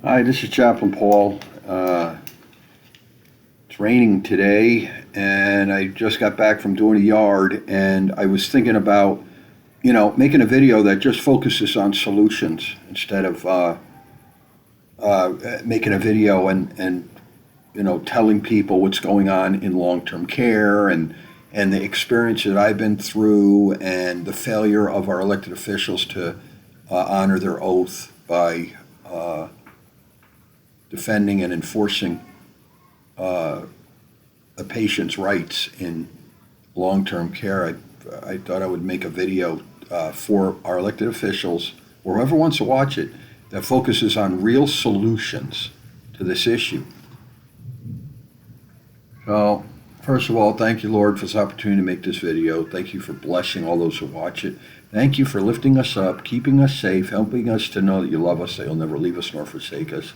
Hi, this is Chaplain Paul. It's raining today, and I just got back from doing a yard, and I was thinking about, making a video that just focuses on solutions instead of making a video and telling people what's going on in long-term care and the experience that I've been through and the failure of our elected officials to honor their oath by defending and enforcing a patient's rights in long-term care. I thought I would make a video for our elected officials, or whoever wants to watch it, that focuses on real solutions to this issue. So, first of all, thank you, Lord, for this opportunity to make this video. Thank you for blessing all those who watch it. Thank you for lifting us up, keeping us safe, helping us to know that you love us, that you'll never leave us nor forsake us.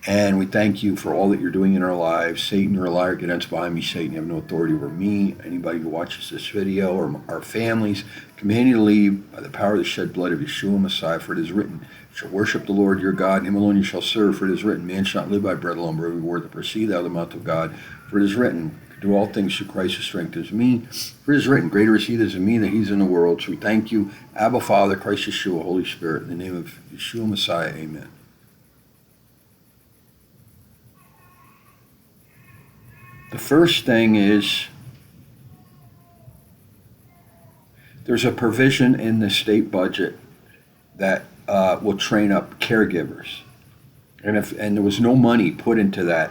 And we thank you for all that you're doing in our lives. Satan, you're a liar. Get hence behind me, Satan. You have no authority over me, anybody who watches this video, or our families. Command you to leave by the power of the shed blood of Yeshua Messiah. For it is written, you shall worship the Lord your God, and him alone you shall serve. For it is written, man shall not live by bread alone, but every word that proceedeth out of the mouth of God. For it is written, do all things through Christ who strengthens me. For it is written, greater is he that is in me than he is in the world. So we thank you, Abba, Father, Christ Yeshua, Holy Spirit. In the name of Yeshua Messiah, amen. The first thing is there's a provision in the state budget that will train up caregivers. And there was no money put into that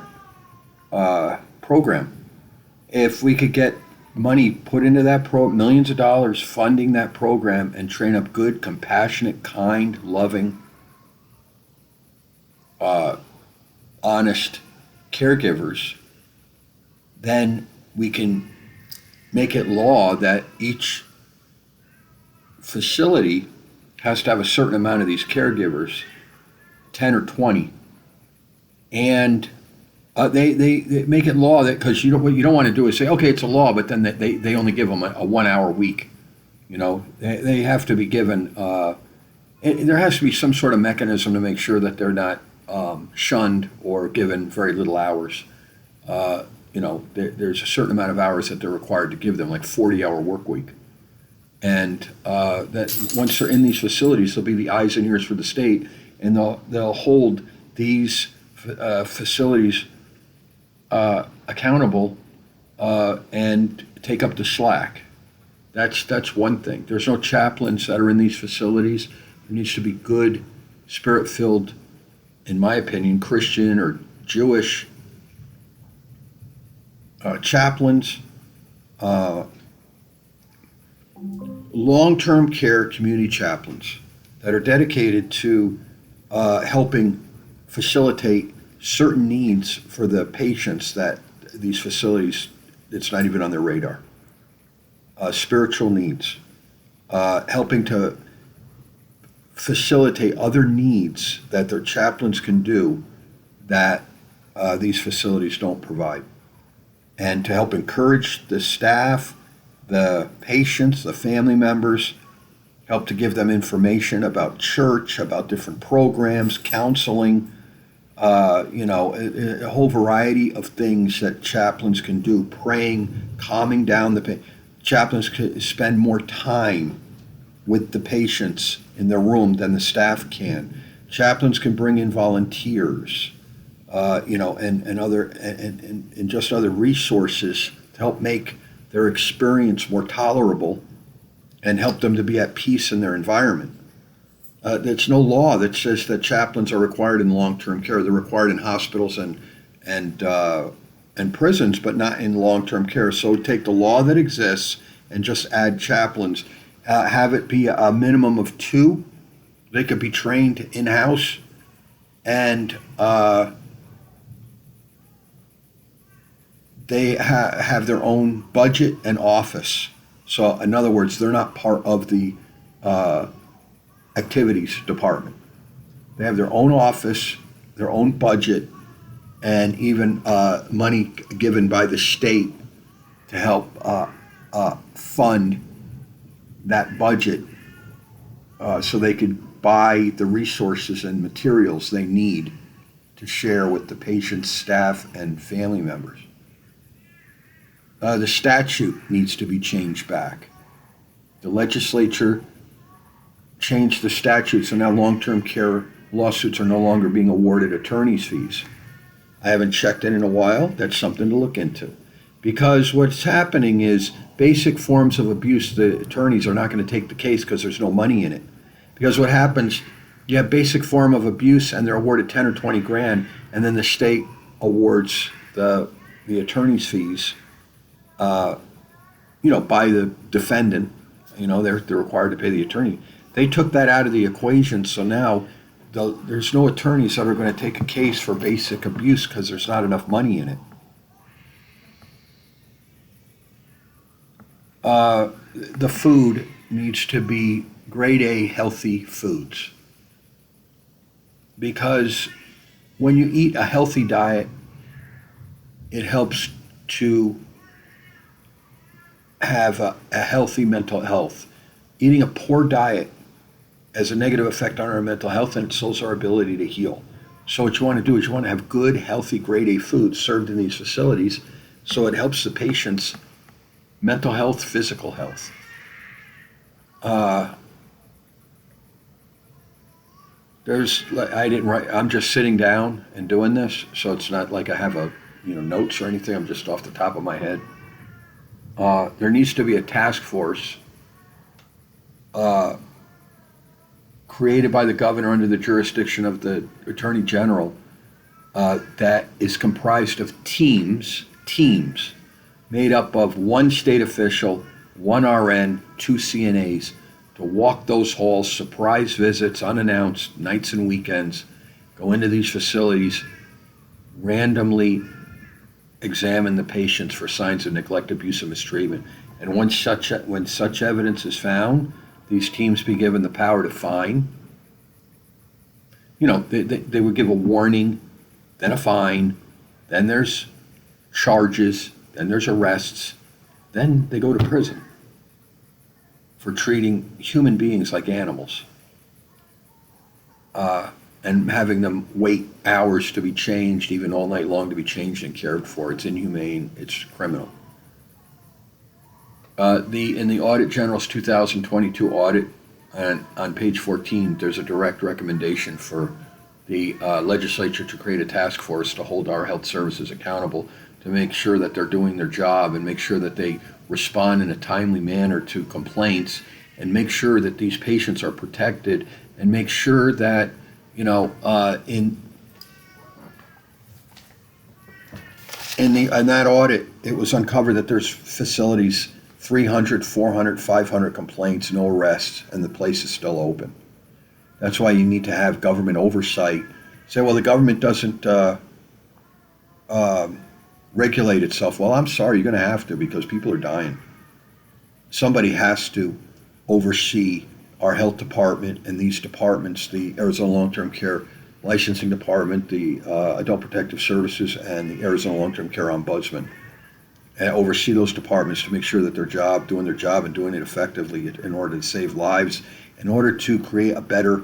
program. If we could get money put into that millions of dollars funding that program and train up good, compassionate, kind, loving, honest caregivers, then we can make it law that each facility has to have a certain amount of these caregivers, 10 or 20. And they make it law that, because what you don't want to do is say, okay, it's a law, but then they only give them a 1 hour week. They have to be given, there has to be some sort of mechanism to make sure that they're not shunned or given very little hours. There's a certain amount of hours that they're required to give them, like 40-hour work week. And that once they're in these facilities, they'll be the eyes and ears for the state, and they'll hold these facilities accountable and take up the slack. That's one thing. There's no chaplains that are in these facilities. There needs to be good, spirit-filled, in my opinion, Christian or Jewish chaplains, long-term care community chaplains that are dedicated to helping facilitate certain needs for the patients that these facilities, it's not even on their radar. Spiritual needs, helping to facilitate other needs that their chaplains can do that these facilities don't provide. And to help encourage the staff, the patients, the family members, help to give them information about church, about different programs, counseling, a whole variety of things that chaplains can do, praying, calming down the pain. Chaplains can spend more time with the patients in their room than the staff can. Chaplains can bring in volunteers. And just other resources to help make their experience more tolerable and help them to be at peace in their environment. There's no law that says that chaplains are required in long-term care. They're required in hospitals and prisons, but not in long-term care. So take the law that exists and just add chaplains. Have it be a minimum of 2. They could be trained in-house, and they have their own budget and office. So in other words, they're not part of the activities department. They have their own office, their own budget, and even money given by the state to help fund that budget so they could buy the resources and materials they need to share with the patient's staff and family members. The statute needs to be changed back. The legislature changed the statute, so now long-term care lawsuits are no longer being awarded attorney's fees. I haven't checked it in a while. That's something to look into. Because what's happening is basic forms of abuse, the attorneys are not going to take the case because there's no money in it. Because what happens, you have basic form of abuse and they're awarded 10 or 20 grand, and then the state awards the attorney's fees, by the defendant. They're required to pay the attorney. They took that out of the equation, so now there's no attorneys that are going to take a case for basic abuse because there's not enough money in it. The food needs to be grade A healthy foods, because when you eat a healthy diet, it helps to have a healthy mental health. Eating a poor diet has a negative effect on our mental health, and it slows our ability to heal. So what you want to do is you want to have good, healthy, grade A food served in these facilities, so it helps the patient's mental health, physical health. I'm just sitting down and doing this, so it's not like I have notes or anything. I'm just off the top of my head. There needs to be a task force created by the governor under the jurisdiction of the Attorney General that is comprised of teams made up of one state official, one RN, 2 CNAs, to walk those halls, surprise visits, unannounced, nights and weekends, go into these facilities, randomly examine the patients for signs of neglect, abuse, and mistreatment. And when such evidence is found, these teams be given the power to fine. They would give a warning, then a fine, then there's charges, then there's arrests, then they go to prison for treating human beings like animals, and having them wait hours to be changed, even all night long to be changed and cared for. It's inhumane, it's criminal. In the Audit General's 2022 audit, and on page 14, there's a direct recommendation for the legislature to create a task force to hold our health services accountable, to make sure that they're doing their job and make sure that they respond in a timely manner to complaints, and make sure that these patients are protected, and make sure that, in that audit, it was uncovered that there's facilities, 300, 400, 500 complaints, no arrests, and the place is still open. That's why you need to have government oversight. Say, well, the government doesn't regulate itself. Well, I'm sorry, you're going to have to, because people are dying. Somebody has to oversee our health department and these departments, the Arizona Long-Term Care Licensing Department, the Adult Protective Services, and the Arizona Long-Term Care Ombudsman, and oversee those departments to make sure that doing their job and doing it effectively in order to save lives, in order to create a better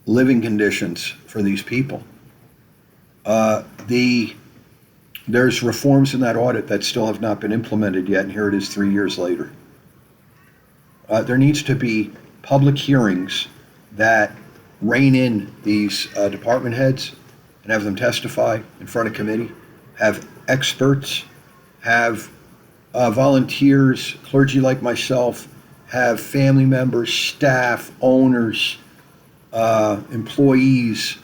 living conditions for these people. There's reforms in that audit that still have not been implemented yet, and here it is 3 years later. There needs to be public hearings that rein in these department heads and have them testify in front of committee, have experts, have volunteers, clergy like myself, have family members, staff, owners, employees.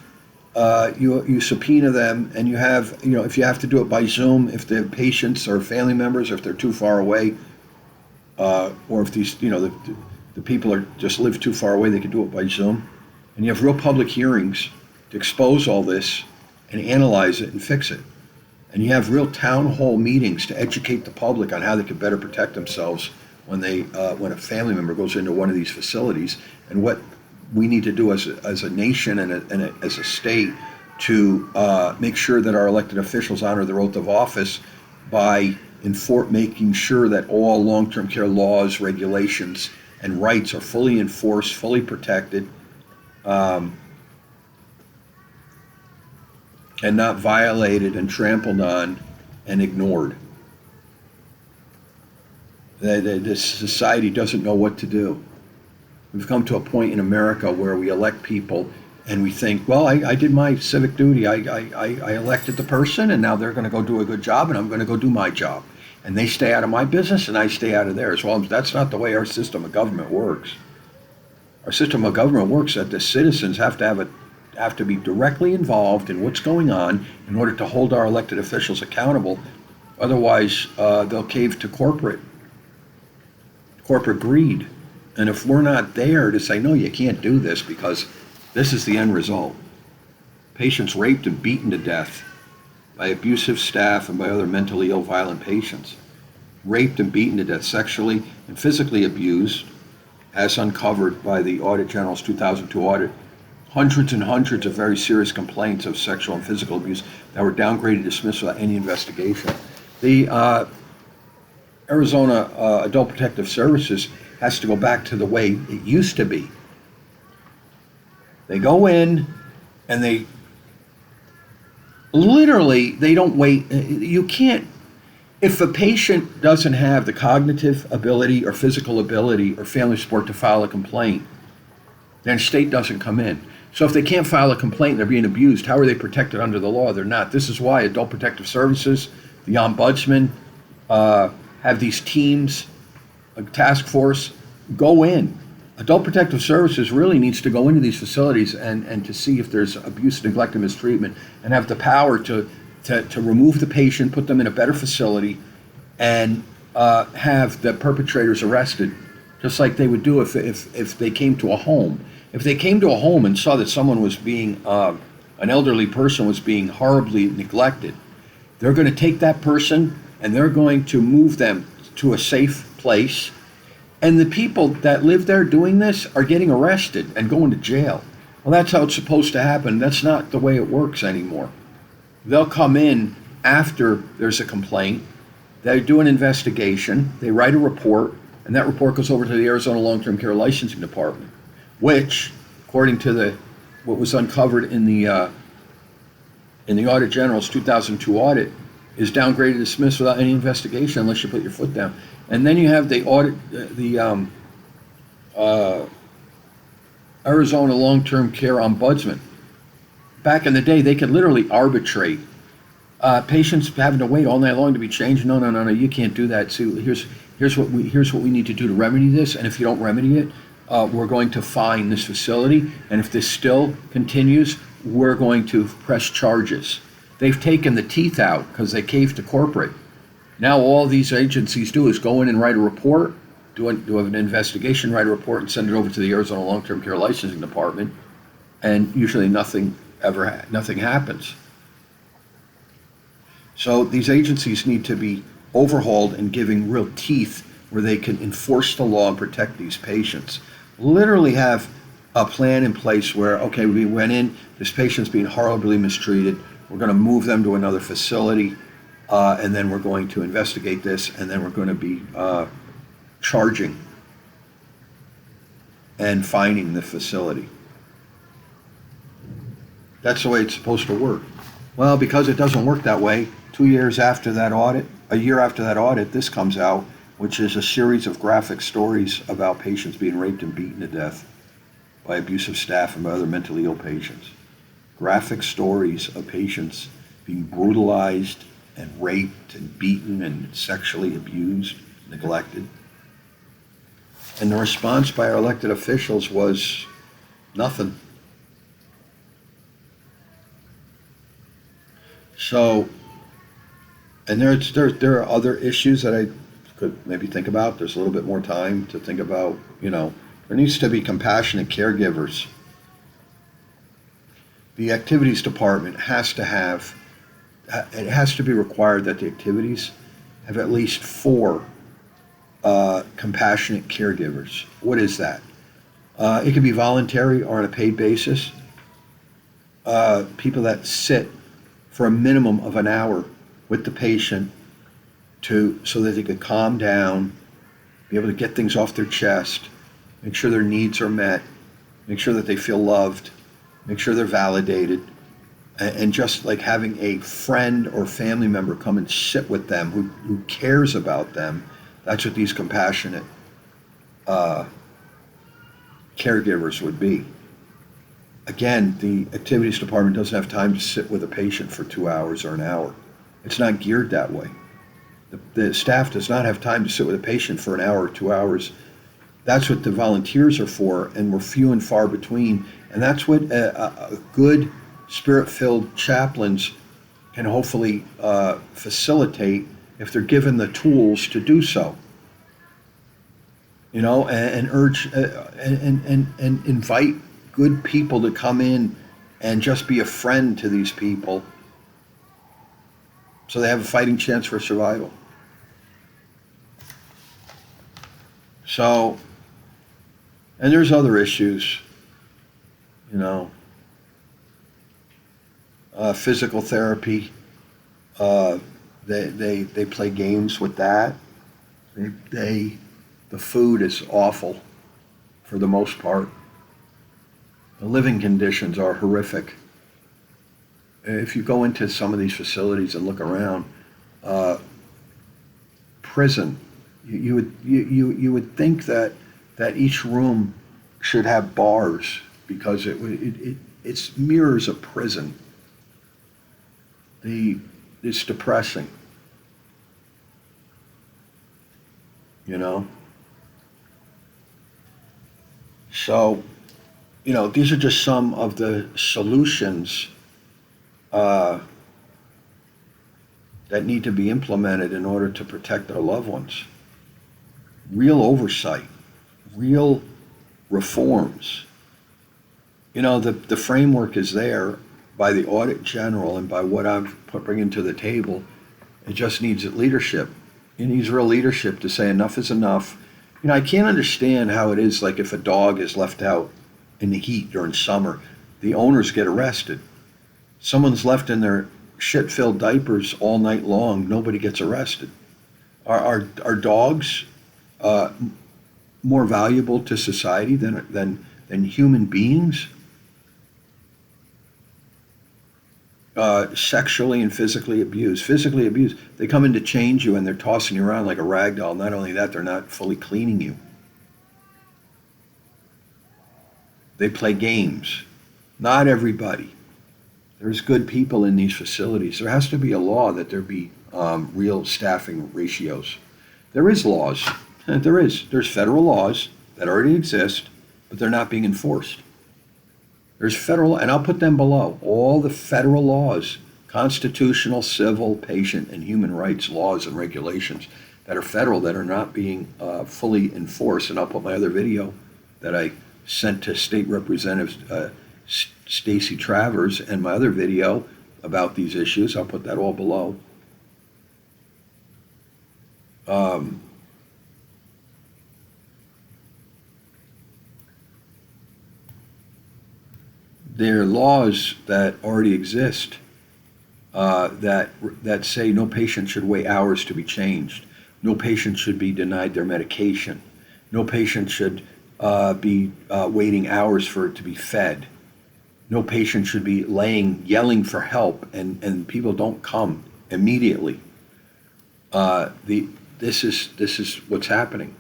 You subpoena them, and you have, if you have to do it by Zoom, if the patients or family members, or if they're too far away, or if these, the people are just live too far away, they can do it by Zoom. And you have real public hearings to expose all this and analyze it and fix it. And you have real town hall meetings to educate the public on how they can better protect themselves when when a family member goes into one of these facilities, and what we need to do as a nation and as a state to make sure that our elected officials honor their oath of office by making sure that all long-term care laws, regulations, and rights are fully enforced, fully protected, and not violated and trampled on and ignored. This society doesn't know what to do. We've come to a point in America where we elect people and we think, well, I did my civic duty. I elected the person, and now they're going to go do a good job, and I'm going to go do my job. And they stay out of my business, and I stay out of theirs. Well, that's not the way our system of government works. Our system of government works that the citizens have to be directly involved in what's going on in order to hold our elected officials accountable. Otherwise, they'll cave to corporate greed. And if we're not there to say, no, you can't do this because this is the end result. Patients raped and beaten to death by abusive staff and by other mentally ill, violent patients. Raped and beaten to death, sexually and physically abused, as uncovered by the Audit General's 2002 audit. Hundreds and hundreds of very serious complaints of sexual and physical abuse that were downgraded, dismissed without any investigation. The Arizona Adult Protective Services has to go back to the way it used to be. They go in and they don't wait. You can't, if a patient doesn't have the cognitive ability or physical ability or family support to file a complaint, then state doesn't come in. So if they can't file a complaint, they're being abused. How are they protected under the law? They're not. This is why Adult Protective Services, the Ombudsman, have these teams, a task force, go in. Adult Protective Services really needs to go into these facilities and to see if there's abuse, neglect, and mistreatment, and have the power to remove the patient, put them in a better facility, and have the perpetrators arrested, just like they would do if they came to a home. If they came to a home and saw that someone was being, an elderly person was being horribly neglected, they're going to take that person and they're going to move them to a safe place. And the people that live there doing this are getting arrested and going to jail. Well, that's how it's supposed to happen. That's not the way it works anymore. They'll come in after there's a complaint. They do an investigation. They write a report, and that report goes over to the Arizona Long-Term Care Licensing Department, which, according to what was uncovered in the Audit General's 2002 audit, is downgraded, dismissed without any investigation unless you put your foot down. And then you have the Arizona Long-Term Care Ombudsman. Back in the day, they could literally arbitrate. Patients having to wait all night long to be changed. No, you can't do that. So here's what we need to do to remedy this. And if you don't remedy it, we're going to fine this facility. And if this still continues, we're going to press charges. They've taken the teeth out because they caved to corporate. Now all these agencies do is go in and write a report, do an investigation, write a report, and send it over to the Arizona Long-Term Care Licensing Department, and usually nothing happens. So these agencies need to be overhauled and giving real teeth where they can enforce the law and protect these patients. Literally have a plan in place where, okay, we went in, this patient's being horribly mistreated, we're going to move them to another facility, and then we're going to investigate this, and then we're going to be charging and fining the facility. That's the way it's supposed to work. Well, because it doesn't work that way, 2 years after that audit, a year after that audit, this comes out, which is a series of graphic stories about patients being raped and beaten to death by abusive staff and by other mentally ill patients. Graphic stories of patients being brutalized and raped and beaten and sexually abused, neglected. And the response by our elected officials was nothing. So, and there are other issues that I could maybe think about. There's a little bit more time to think about, there needs to be compassionate caregivers. The activities department has to be required that the activities have at least 4 compassionate caregivers. What is that? It can be voluntary or on a paid basis. People that sit for a minimum of an hour with the patient so that they could calm down, be able to get things off their chest, make sure their needs are met, make sure that they feel loved, make sure they're validated, And just like having a friend or family member come and sit with them who cares about them, that's what these compassionate uh, caregivers would be. Again, the activities department doesn't have time to sit with a patient for 2 hours or an hour. It's not geared that way. The staff does not have time to sit with a patient for an hour or 2 hours. That's what the volunteers are for, and we're few and far between. And that's what a good spirit-filled chaplains can hopefully facilitate if they're given the tools to do so. And urge and invite good people to come in and just be a friend to these people so they have a fighting chance for survival. So, and there's other issues, physical therapy. They play games with that. The food is awful for the most part. The living conditions are horrific. If you go into some of these facilities and look around, prison, you would think that each room should have bars because it mirrors a prison. It's depressing, So, these are just some of the solutions that need to be implemented in order to protect our loved ones. Real oversight, real reforms. The framework is there by the audit general and by what I'm bringing to the table. It just needs leadership. It needs real leadership to say enough is enough. I can't understand how it is like if a dog is left out in the heat during summer, the owners get arrested. Someone's left in their shit-filled diapers all night long, nobody gets arrested. Are dogs more valuable to society than human beings? Sexually and physically abused. Physically abused. They come in to change you and they're tossing you around like a rag doll. Not only that, they're not fully cleaning you. They play games. Not everybody. There's good people in these facilities. There has to be a law that there be real staffing ratios. There is laws. There is. There's federal laws that already exist, but they're not being enforced. There's federal, and I'll put them below, all the federal laws, constitutional, civil, patient, and human rights laws and regulations that are federal that are not being fully enforced. And I'll put my other video that I sent to State Representative Stacey Travers and my other video about these issues. I'll put that all below. There are laws that already exist that say no patient should wait hours to be changed. No patient should be denied their medication. No patient should be waiting hours for it to be fed. No patient should be yelling for help, and people don't come immediately. This is what's happening.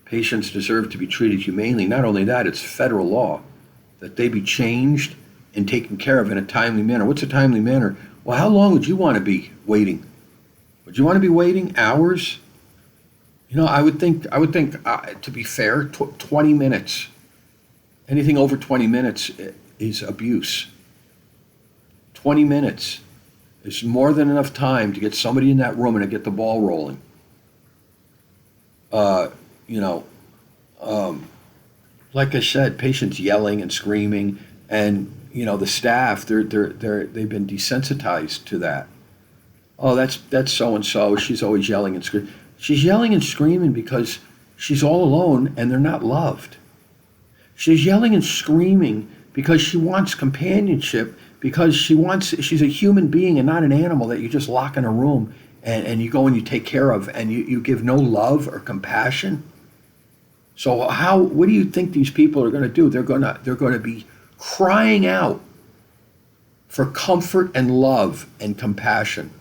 Patients deserve to be treated humanely. Not only that, it's federal law that they be changed and taken care of in a timely manner. What's a timely manner? Well, how long would you want to be waiting? Would you want to be waiting hours? I would think, to be fair, 20 minutes. Anything over 20 minutes is abuse. 20 minutes is more than enough time to get somebody in that room and to get the ball rolling. Like I said, patients yelling and screaming, and the staff they've been desensitized to that. Oh, that's so and so. She's always yelling and screaming. She's yelling and screaming because she's all alone and they're not loved. She's yelling and screaming because she wants companionship, because she's a human being and not an animal that you just lock in a room and you go and you take care of, and you give no love or compassion. So what do you think these people are going to do? They're going to be crying out for comfort and love and compassion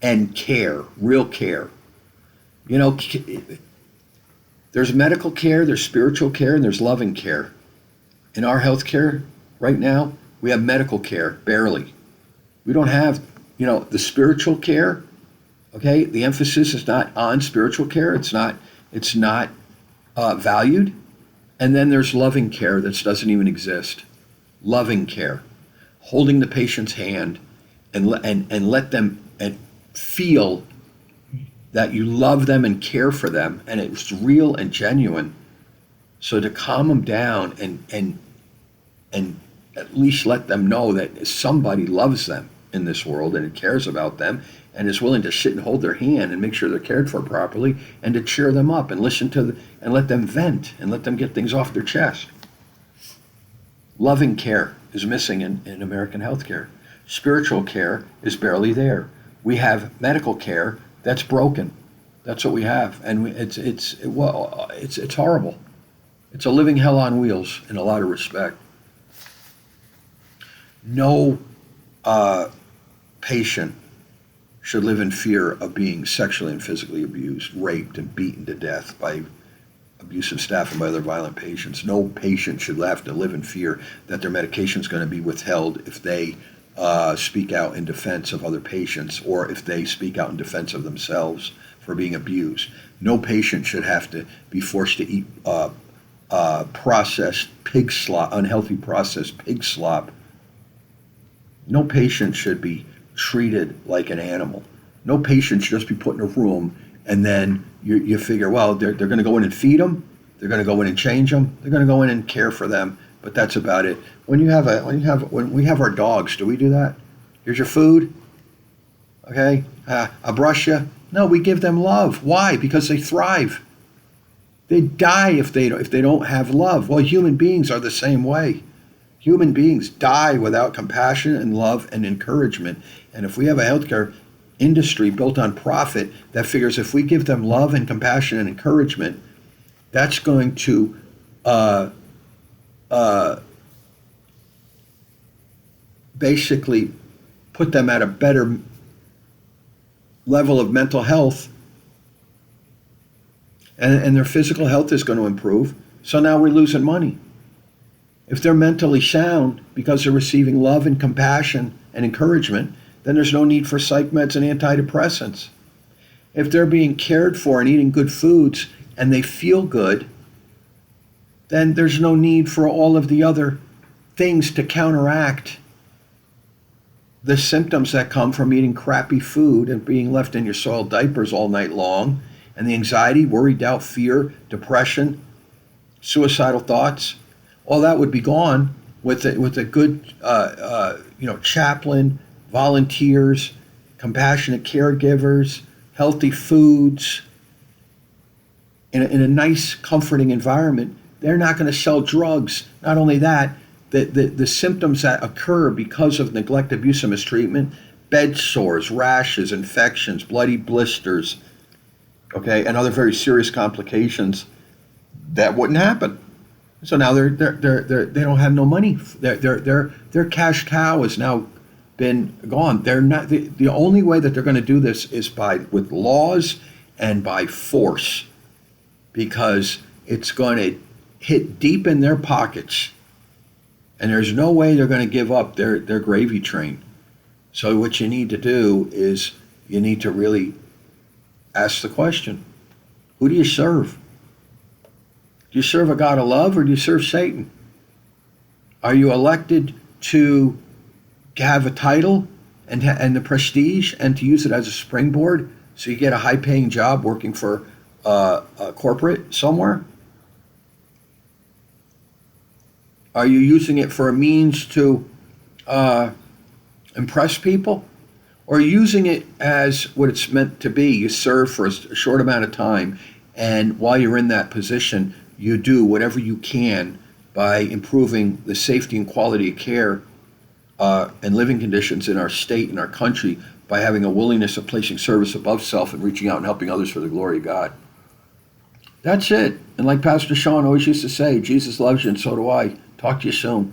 and care, real care. You know, there's medical care, there's spiritual care, and there's loving care. In our healthcare right now, we have medical care, barely. We don't have, the spiritual care. Okay, the emphasis is not on spiritual care. It's not valued. And then there's loving care that doesn't even exist. Loving care, holding the patient's hand and let them and feel that you love them and care for them, and it's real and genuine. So to calm them down and at least let them know that somebody loves them in this world and cares about them and is willing to sit and hold their hand and make sure they're cared for properly, and to cheer them up and listen to and let them vent and let them get things off their chest. Loving care is missing in American healthcare. Spiritual care is barely there. We have medical care that's broken. That's what we have, and it's horrible. It's a living hell on wheels in a lot of respect. No patient should live in fear of being sexually and physically abused, raped, and beaten to death by abusive staff and by other violent patients. No patient should have to live in fear that their medication is going to be withheld if they speak out in defense of other patients, or if they speak out in defense of themselves for being abused. No patient should have to be forced to eat processed pig slop, unhealthy processed pig slop. No patient should be treated like an animal. No patient should just be put in a room and then you figure, well, they're going to go in and feed them, they're going to go in and change them, they're going to go in and care for them, but that's about it. When we have our dogs, do we do that? Here's your food. Okay, I'll brush you. No, we give them love. Why? Because they thrive. They die if they don't have love. Well, human beings are the same way. Human beings die without compassion and love and encouragement. And if we have a healthcare industry built on profit that figures if we give them love and compassion and encouragement, that's going to basically put them at a better level of mental health, and their physical health is going to improve. So now we're losing money. If they're mentally sound because they're receiving love and compassion and encouragement, then there's no need for psych meds and antidepressants. If they're being cared for and eating good foods and they feel good, then there's no need for all of the other things to counteract the symptoms that come from eating crappy food and being left in your soiled diapers all night long, and the anxiety, worry, doubt, fear, depression, suicidal thoughts. All that would be gone with a good chaplain, volunteers, compassionate caregivers, healthy foods, in a nice, comforting environment. They're not going to sell drugs. Not only that, the symptoms that occur because of neglect, abuse, and mistreatment, bed sores, rashes, infections, bloody blisters, okay, and other very serious complications, that wouldn't happen. So now they don't have no money. Their cash cow has now been gone. They're not the only way that they're going to do this is with laws and by force, because it's going to hit deep in their pockets, and there's no way they're going to give up their gravy train. So what you need to do is you need to really ask the question: who do you serve? Do you serve a God of love, or do you serve Satan? Are you elected to have a title and the prestige and to use it as a springboard so you get a high-paying job working for a corporate somewhere? Are you using it for a means to impress people? Or using it as what it's meant to be? You serve for a short amount of time, and while you're in that position, you do whatever you can by improving the safety and quality of care and living conditions in our state and our country by having a willingness of placing service above self and reaching out and helping others for the glory of God. That's it. And like Pastor Sean always used to say, Jesus loves you and so do I. Talk to you soon.